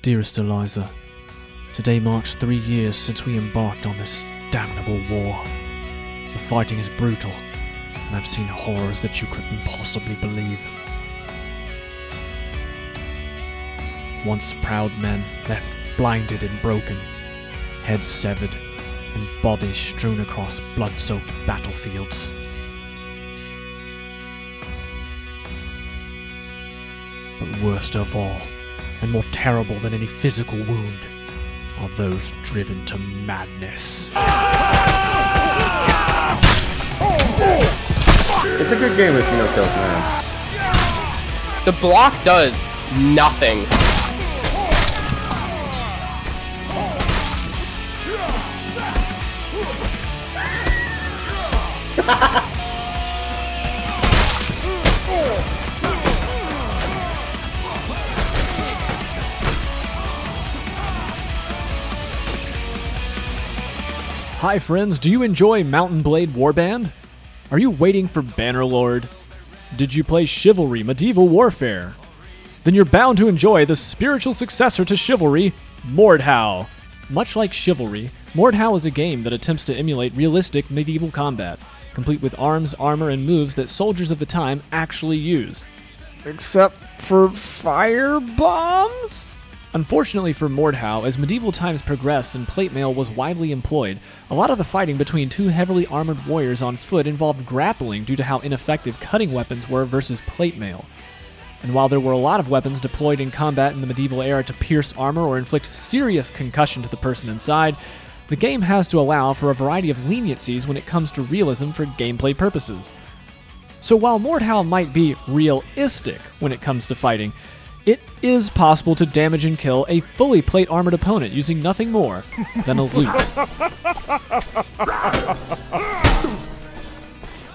Dearest Eliza, today marks 3 years since we embarked on this damnable war. The fighting is brutal, and I've seen horrors that you couldn't possibly believe. Once proud men left blinded and broken, heads severed, and bodies strewn across blood-soaked battlefields. But worst of all, and more terrible than any physical wound, are those driven to madness. It's a good game with no kills, man. The block does nothing. Hi friends, do you enjoy Mountain Blade Warband? Are you waiting for Bannerlord? Did you play Chivalry Medieval Warfare? Then you're bound to enjoy the spiritual successor to Chivalry, Mordhau. Much like Chivalry, Mordhau is a game that attempts to emulate realistic medieval combat, complete with arms, armor, and moves that soldiers of the time actually use. Except for fire bombs? Unfortunately for Mordhau, as medieval times progressed and plate mail was widely employed, a lot of the fighting between two heavily armored warriors on foot involved grappling due to how ineffective cutting weapons were versus plate mail. And while there were a lot of weapons deployed in combat in the medieval era to pierce armor or inflict serious concussion to the person inside, the game has to allow for a variety of leniencies when it comes to realism for gameplay purposes. So while Mordhau might be realistic when it comes to fighting, it is possible to damage and kill a fully plate-armored opponent using nothing more than a loot.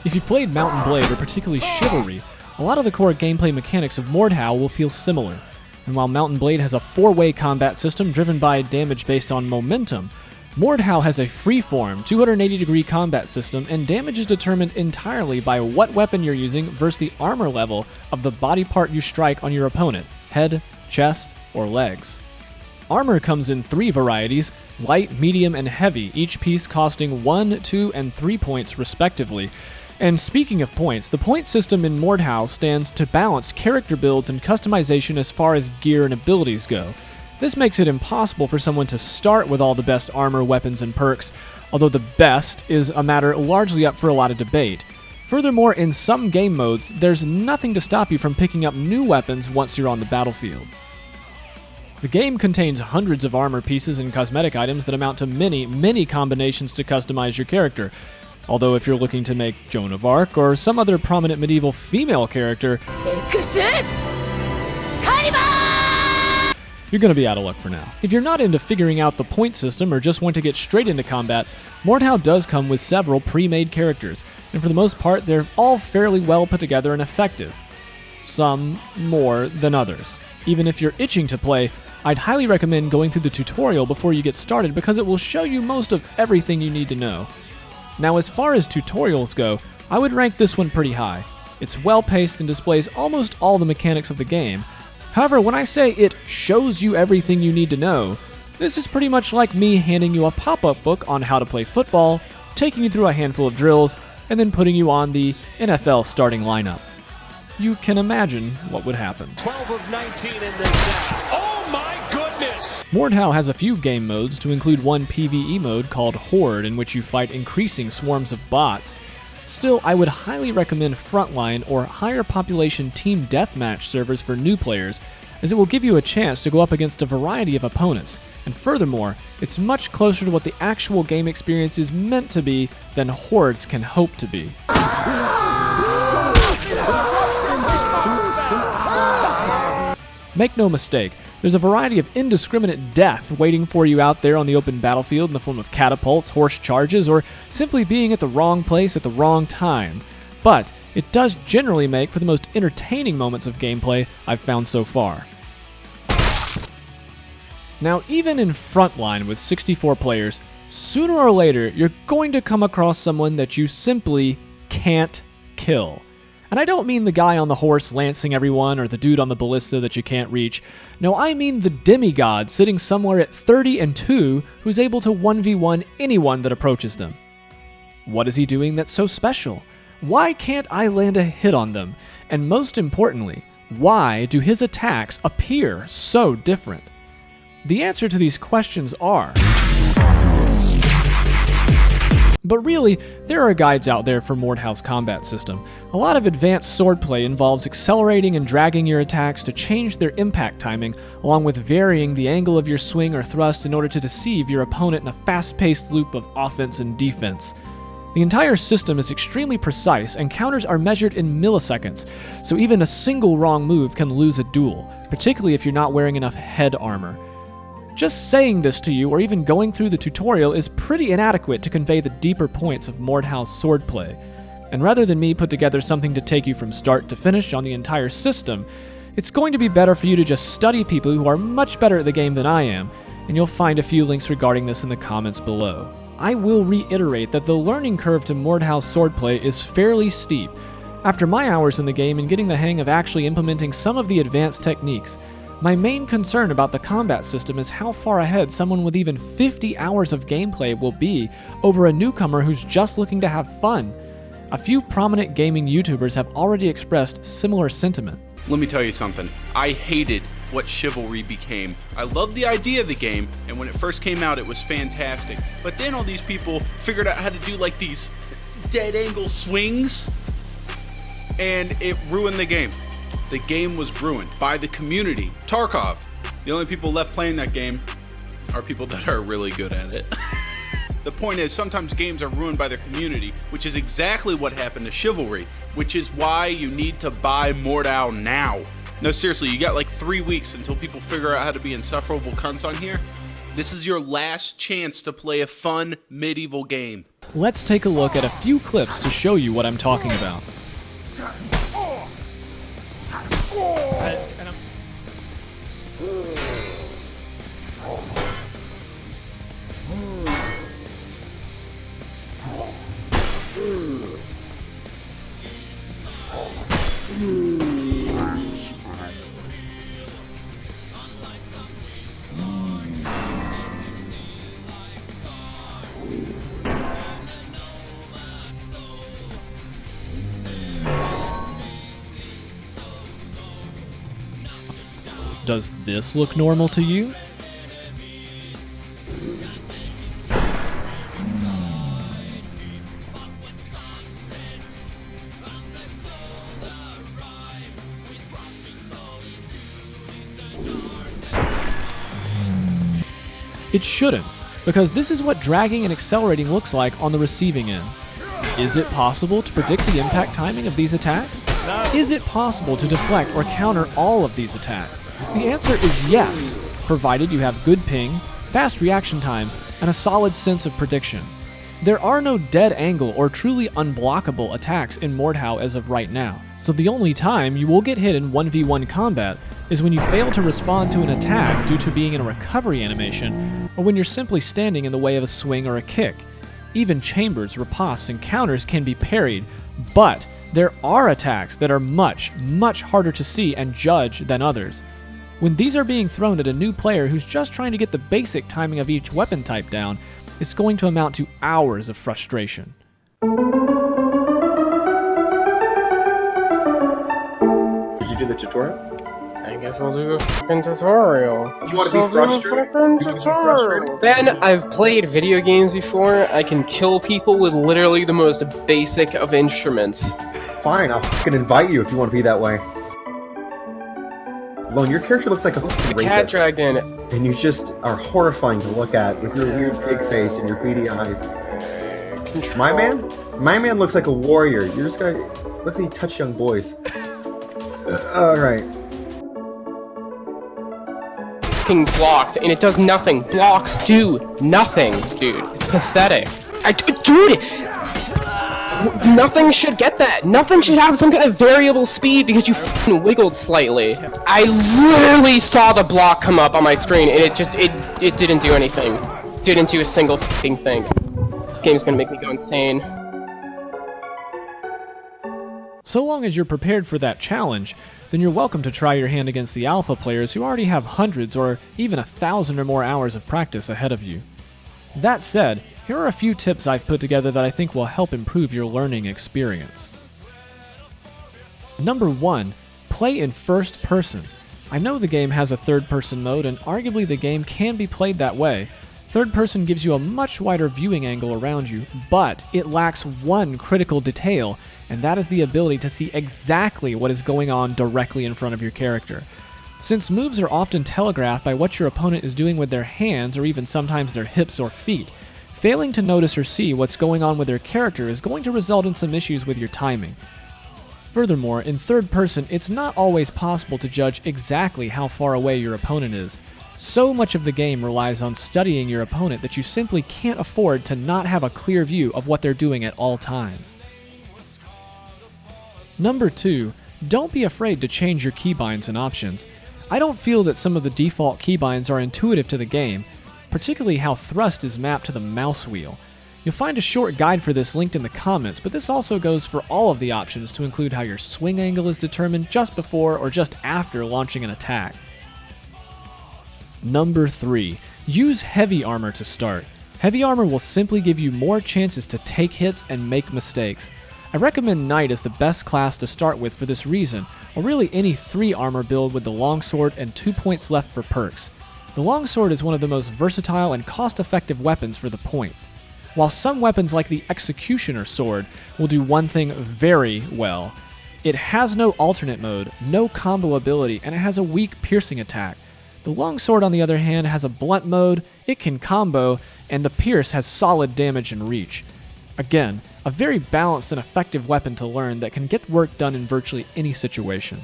If you've played Mountain Blade or particularly Chivalry, a lot of the core gameplay mechanics of Mordhau will feel similar. And while Mountain Blade has a 4-way combat system driven by damage based on momentum, Mordhau has a free-form, 280-degree combat system, and damage is determined entirely by what weapon you're using versus the armor level of the body part you strike on your opponent, head, chest, or legs. Armor comes in 3 varieties, light, medium, and heavy, each piece costing 1, 2, and 3 points respectively. And speaking of points, the point system in Mordhau stands to balance character builds and customization as far as gear and abilities go. This makes it impossible for someone to start with all the best armor, weapons, and perks, although the best is a matter largely up for a lot of debate. Furthermore, in some game modes, there's nothing to stop you from picking up new weapons once you're on the battlefield. The game contains hundreds of armor pieces and cosmetic items that amount to many combinations to customize your character. Although if you're looking to make Joan of Arc or some other prominent medieval female character, you're going to be out of luck for now. If you're not into figuring out the point system or just want to get straight into combat, Mordhau does come with several pre-made characters, and for the most part, they're all fairly well put together and effective. Some more than others. Even if you're itching to play, I'd highly recommend going through the tutorial before you get started because it will show you most of everything you need to know. Now, as far as tutorials go, I would rank this one pretty high. It's well-paced and displays almost all the mechanics of the game. However, when I say it shows you everything you need to know, this is pretty much like me handing you a pop-up book on how to play football, taking you through a handful of drills, and then putting you on the NFL starting lineup. You can imagine what would happen. 12 of 19 in this half. Oh my goodness! Mordhau has a few game modes to include one PvE mode called Horde, in which you fight increasing swarms of bots. Still, I would highly recommend Frontline or higher population team deathmatch servers for new players, as it will give you a chance to go up against a variety of opponents, and furthermore, it's much closer to what the actual game experience is meant to be than Hordes can hope to be. Make no mistake, there's a variety of indiscriminate death waiting for you out there on the open battlefield in the form of catapults, horse charges, or simply being at the wrong place at the wrong time. But it does generally make for the most entertaining moments of gameplay I've found so far. Now, even in Frontline with 64 players, sooner or later you're going to come across someone that you simply can't kill. And I don't mean the guy on the horse lancing everyone or the dude on the ballista that you can't reach. No, I mean the demigod sitting somewhere at 30-2 who's able to 1v1 anyone that approaches them. What is he doing that's so special? Why can't I land a hit on them? And most importantly, why do his attacks appear so different? The answer to these questions are... But really, there are guides out there for Mordhau's combat system. A lot of advanced swordplay involves accelerating and dragging your attacks to change their impact timing, along with varying the angle of your swing or thrust in order to deceive your opponent in a fast-paced loop of offense and defense. The entire system is extremely precise, and counters are measured in milliseconds, so even a single wrong move can lose a duel, particularly if you're not wearing enough head armor. Just saying this to you, or even going through the tutorial, is pretty inadequate to convey the deeper points of Mordhau's swordplay. And rather than me put together something to take you from start to finish on the entire system, it's going to be better for you to just study people who are much better at the game than I am, and you'll find a few links regarding this in the comments below. I will reiterate that the learning curve to Mordhau's swordplay is fairly steep. After my hours in the game and getting the hang of actually implementing some of the advanced techniques, my main concern about the combat system is how far ahead someone with even 50 hours of gameplay will be over a newcomer who's just looking to have fun. A few prominent gaming YouTubers have already expressed similar sentiment. Let me tell you something. I hated what Chivalry became. I loved the idea of the game, and when it first came out, it was fantastic. But then all these people figured out how to do like these dead angle swings, and it ruined the game. The game was ruined by the community. Tarkov. The only people left playing that game are people that are really good at it. The point is, sometimes games are ruined by their community, which is exactly what happened to Chivalry, which is why you need to buy Mordhau now. No, seriously, you got like 3 weeks until people figure out how to be insufferable cunts on here. This is your last chance to play a fun medieval game. Let's take a look at a few clips to show you what I'm talking about. Does this look normal to you? It shouldn't, because this is what dragging and accelerating looks like on the receiving end. Is it possible to predict the impact timing of these attacks? Is it possible to deflect or counter all of these attacks? The answer is yes, provided you have good ping, fast reaction times, and a solid sense of prediction. There are no dead angle or truly unblockable attacks in Mordhau as of right now, so the only time you will get hit in 1v1 combat is when you fail to respond to an attack due to being in a recovery animation, or when you're simply standing in the way of a swing or a kick. Even chambers, ripostes, and counters can be parried, but there are attacks that are much, much harder to see and judge than others. When these are being thrown at a new player who's just trying to get the basic timing of each weapon type down, it's going to amount to hours of frustration. Did you do the tutorial? I guess I'll do the fucking tutorial. Do you want to be frustrated? Ben, I've played video games before. I can kill people with literally the most basic of instruments. Fine, I'll fucking invite you if you want to be that way. Lone, your character looks like a The rapist, cat dragged in. and you just are horrifying to look at with your weird pig face and your beady eyes. My man looks like a warrior. You're just gonna let me touch young boys. All right. Fucking blocked, and it does nothing. Blocks do nothing, dude. It's pathetic. Dude, nothing should get that. Nothing should have some kind of variable speed because you fucking wiggled slightly. I literally saw the block come up on my screen, and it didn't do anything. Didn't do a single fucking thing. This game's gonna make me go insane. So long as you're prepared for that challenge, then you're welcome to try your hand against the alpha players who already have hundreds or even 1,000 or more hours of practice ahead of you. That said, here are a few tips I've put together that I think will help improve your learning experience. Number 1. Play in first person. I know the game has a third-person mode, and arguably the game can be played that way. Third person gives you a much wider viewing angle around you, but it lacks one critical detail, and that is the ability to see exactly what is going on directly in front of your character. Since moves are often telegraphed by what your opponent is doing with their hands or even sometimes their hips or feet, failing to notice or see what's going on with their character is going to result in some issues with your timing. Furthermore, in third person, it's not always possible to judge exactly how far away your opponent is. So much of the game relies on studying your opponent that you simply can't afford to not have a clear view of what they're doing at all times. Number 2, don't be afraid to change your keybinds and options. I don't feel that some of the default keybinds are intuitive to the game, particularly how thrust is mapped to the mouse wheel. You'll find a short guide for this linked in the comments, but this also goes for all of the options to include how your swing angle is determined just before or just after launching an attack. Number 3, use heavy armor to start. Heavy armor will simply give you more chances to take hits and make mistakes. I recommend Knight as the best class to start with for this reason, or really any 3 armor build with the longsword and 2 points left for perks. The longsword is one of the most versatile and cost-effective weapons for the points. While some weapons like the Executioner sword will do one thing very well, it has no alternate mode, no combo ability, and it has a weak piercing attack. The longsword, on the other hand, has a blunt mode, it can combo, and the pierce has solid damage and reach. Again, a very balanced and effective weapon to learn that can get work done in virtually any situation.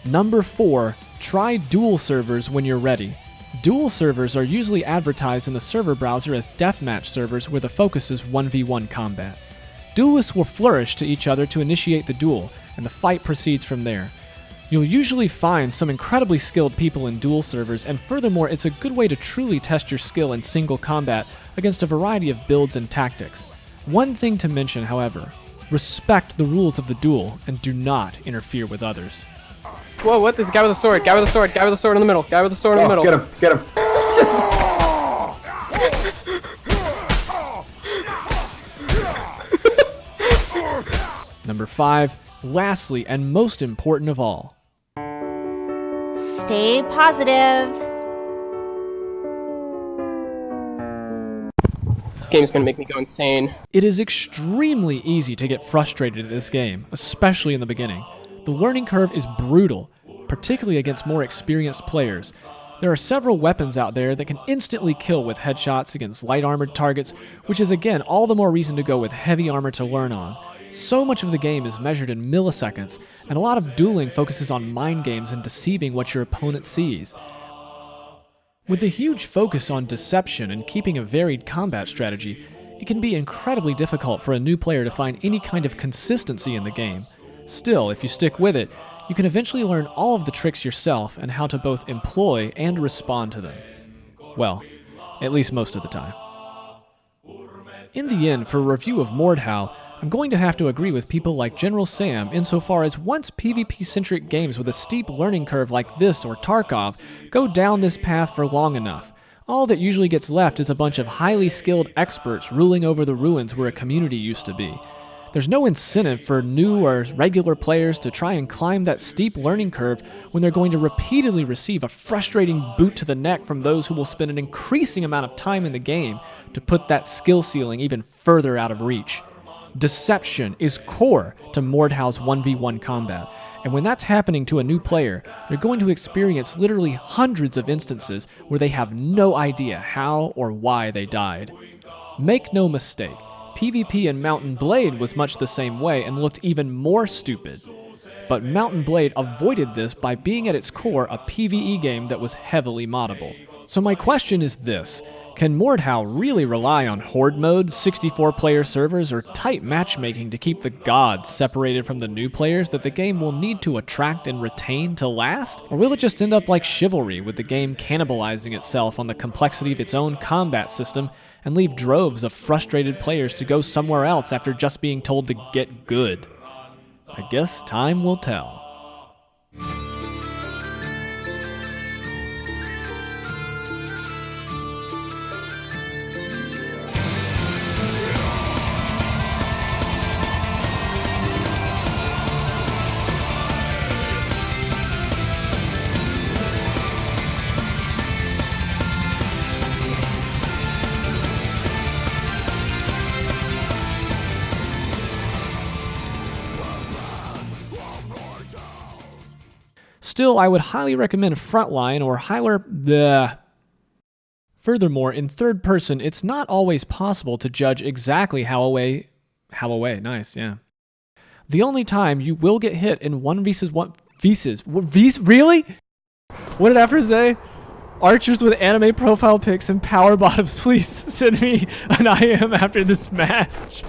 Number 4, try dual servers when you're ready. Dual servers are usually advertised in the server browser as deathmatch servers where the focus is 1v1 combat. Duelists will flourish to each other to initiate the duel, and the fight proceeds from there. You'll usually find some incredibly skilled people in duel servers, and furthermore, it's a good way to truly test your skill in single combat against a variety of builds and tactics. One thing to mention, however, respect the rules of the duel and do not interfere with others. Whoa, what? This guy with a sword, guy with a sword, guy with a sword in the middle, guy with a sword in the middle. Get him. Number 5, lastly and most important of all, stay positive. This game's gonna make me go insane. it is extremely easy to get frustrated at this game, especially in the beginning. The learning curve is brutal, particularly against more experienced players. There are several weapons out there that can instantly kill with headshots against light armored targets, which is again all the more reason to go with heavy armor to learn on. So much of the game is measured in milliseconds, and a lot of dueling focuses on mind games and deceiving what your opponent sees. With a huge focus on deception and keeping a varied combat strategy, it can be incredibly difficult for a new player to find any kind of consistency in the game. Still, if you stick with it, you can eventually learn all of the tricks yourself and how to both employ and respond to them. Well, at least most of the time. In the end, for a review of Mordhau, I'm going to have to agree with people like General Sam insofar as once PvP-centric games with a steep learning curve like this or Tarkov go down this path for long enough, all that usually gets left is a bunch of highly skilled experts ruling over the ruins where a community used to be. There's no incentive for new or regular players to try and climb that steep learning curve when they're going to repeatedly receive a frustrating boot to the neck from those who will spend an increasing amount of time in the game to put that skill ceiling even further out of reach. Deception is core to Mordhau's 1v1 combat, and when that's happening to a new player, they're going to experience literally hundreds of instances where they have no idea how or why they died. Make no mistake, PvP in Mountain Blade was much the same way and looked even more stupid. But Mountain Blade avoided this by being at its core a PvE game that was heavily moddable. So my question is this: Can Mordhau really rely on horde mode, 64-player servers, or tight matchmaking to keep the gods separated from the new players that the game will need to attract and retain to last? Or will it just end up like Chivalry, with the game cannibalizing itself on the complexity of its own combat system and leave droves of frustrated players to go somewhere else after just being told to get good? I guess time will tell. Still, I would highly recommend Frontline or Hyler. Furthermore, in third person, it's not always possible to judge exactly how away. Nice, yeah. The only time you will get hit in 1v1 really? What did After say? Archers with anime profile pics and power bottoms, please send me an IM after this match.